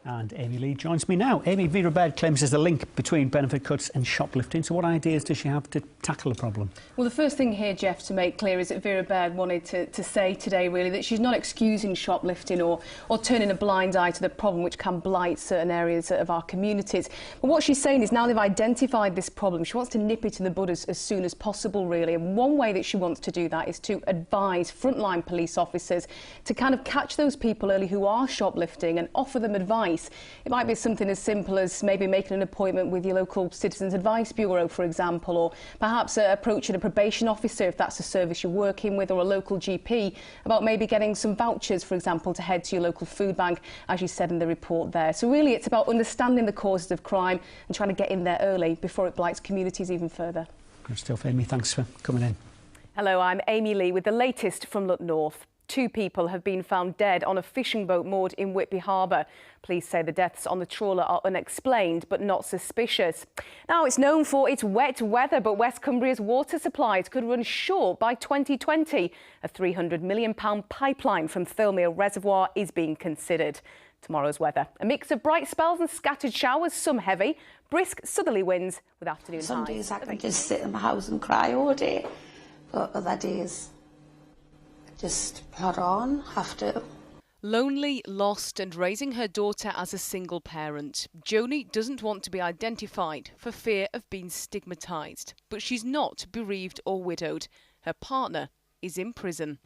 And Amy Lee joins me now. Amy, Vera Baird claims there's a link between benefit cuts and shoplifting. So what ideas does she have to tackle the problem? Well, the first thing here, Jeff, to make clear is that Vera Baird wanted to say today, really, that she's not excusing shoplifting or turning a blind eye to the problem which can blight certain areas of our communities. But what she's saying is now they've identified this problem, she wants to nip it in the bud as soon as possible, really. And one way that she wants to do that is to advise frontline police officers to kind of catch those people early who are shoplifting and offer them advice. It might be something as simple as maybe making an appointment with your local Citizens Advice Bureau, for example, or perhaps approaching a probation officer if that's a service you're working with, or a local GP about maybe getting some vouchers, for example, to head to your local food bank, as you said in the report there. So really it's about understanding the causes of crime and trying to get in there early before it blights communities even further. Good stuff, Amy. Thanks for coming in. Hello, I'm Amy Lee with the latest from Look North. 2 people have been found dead on a fishing boat moored in Whitby Harbour. Police say the deaths on the trawler are unexplained but not suspicious. Now, it's known for its wet weather, but West Cumbria's water supplies could run short by 2020. A £300 million pipeline from Thirlmere Reservoir is being considered. Tomorrow's weather: a mix of bright spells and scattered showers, some heavy, brisk southerly winds with afternoon highs. Some days I can just sit in my house and cry all day, but other days just plod on, have to. Lonely, lost and raising her daughter as a single parent, Joni doesn't want to be identified for fear of being stigmatised. But she's not bereaved or widowed. Her partner is in prison.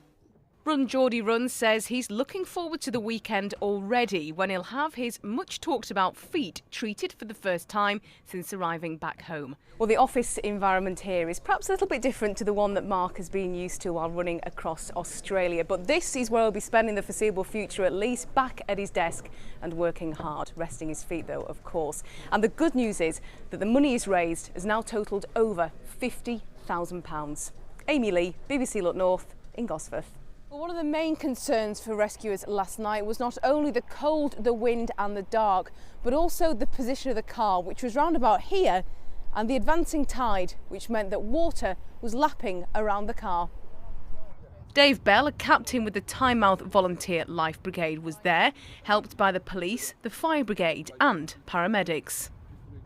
Run Geordie Run says he's looking forward to the weekend already, when he'll have his much talked about feet treated for the first time since arriving back home. Well, the office environment here is perhaps a little bit different to the one that Mark has been used to while running across Australia. But this is where he'll be spending the foreseeable future, at least, back at his desk and working hard, resting his feet though, of course. And the good news is that the money he's raised has now totalled over £50,000. Amy Lee, BBC Look North in Gosforth. Well, one of the main concerns for rescuers last night was not only the cold, the wind and the dark, but also the position of the car, which was round about here, and the advancing tide, which meant that water was lapping around the car. Dave Bell, a captain with the Tynemouth Volunteer Life Brigade, was there, helped by the police, the fire brigade and paramedics.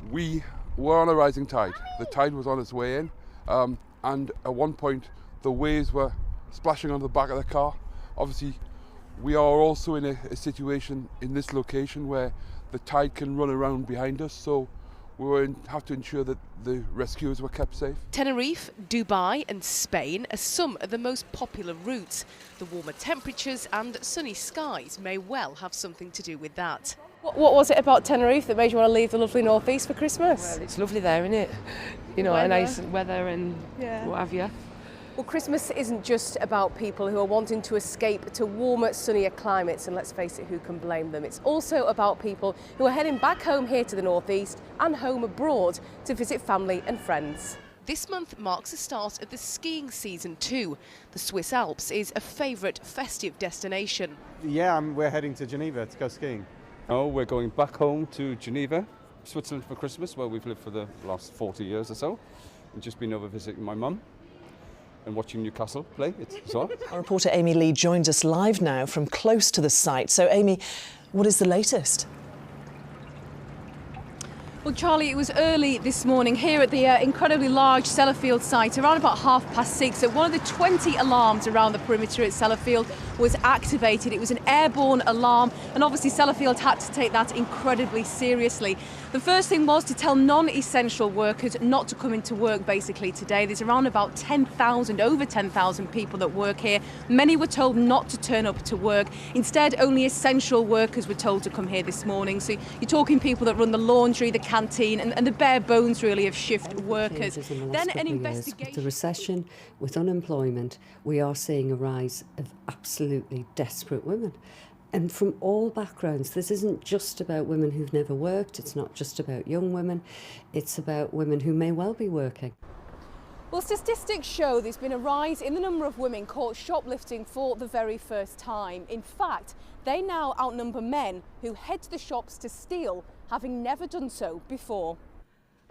We were on a rising tide. The tide was on its way in, and at one point the waves were splashing on the back of the car. Obviously, we are also in a situation in this location where the tide can run around behind us, so we have to ensure that the rescuers were kept safe. Tenerife, Dubai and Spain are some of the most popular routes. The warmer temperatures and sunny skies may well have something to do with that. What was it about Tenerife that made you want to leave the lovely northeast for Christmas? Well, it's lovely there, isn't it? You know, a nice weather and what have you. Well, Christmas isn't just about people who are wanting to escape to warmer, sunnier climates, and let's face it, who can blame them? It's also about people who are heading back home here to the northeast and home abroad to visit family and friends. This month marks the start of the skiing season too. The Swiss Alps is a favourite festive destination. Yeah, we're heading to Geneva to go skiing. Oh, we're going back home to Geneva, Switzerland for Christmas, where we've lived for the last 40 years or so. We've just been over visiting my mum and watching Newcastle play as well. Our reporter Amy Lee joins us live now from close to the site. So, Amy, what is the latest? Well, Charlie, it was early this morning here at the incredibly large Sellafield site, around about 6:30. So one of the 20 alarms around the perimeter at Sellafield was activated. It was an airborne alarm, and obviously Sellafield had to take that incredibly seriously. The first thing was to tell non-essential workers not to come into work basically today. There's around about 10,000, over 10,000 people that work here. Many were told not to turn up to work. Instead, only essential workers were told to come here this morning. So you're talking people that run the laundry, the canteen and the bare bones really of shift workers. Then an investigation. With the recession, with unemployment, we are seeing a rise of absolutely desperate women. And from all backgrounds, this isn't just about women who've never worked, it's not just about young women, it's about women who may well be working. Well, statistics show there's been a rise in the number of women caught shoplifting for the very first time. In fact, they now outnumber men who head to the shops to steal, having never done so before.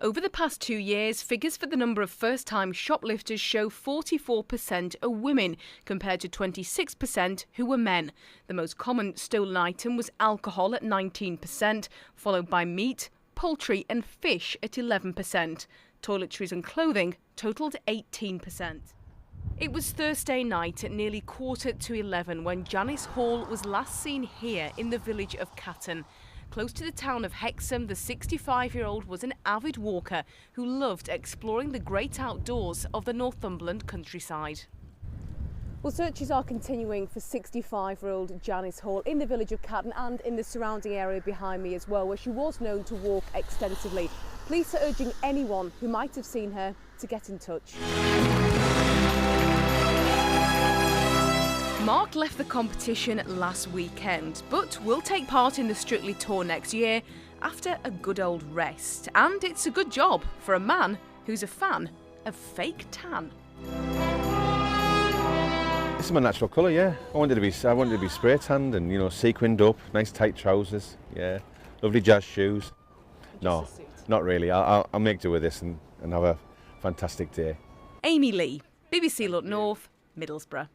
Over the past 2 years, figures for the number of first-time shoplifters show 44% are women, compared to 26% who were men. The most common stolen item was alcohol at 19%, followed by meat, poultry and fish at 11%. Toiletries and clothing totalled 18%. It was Thursday night at nearly 11:15 when Janice Hall was last seen here in the village of Catton. Close to the town of Hexham, the 65-year-old was an avid walker who loved exploring the great outdoors of the Northumberland countryside. Well, searches are continuing for 65-year-old Janice Hall in the village of Catton and in the surrounding area behind me as well, where she was known to walk extensively. Police are urging anyone who might have seen her to get in touch. Mark left the competition last weekend, but will take part in the Strictly Tour next year after a good old rest. And it's a good job for a man who's a fan of fake tan. This is my natural colour, yeah. I wanted to be spray tanned and, you know, sequined up, nice tight trousers, yeah. Lovely jazz shoes. No, not really. I'll make do with this and have a fantastic day. Amy Lee, BBC Look North, Middlesbrough.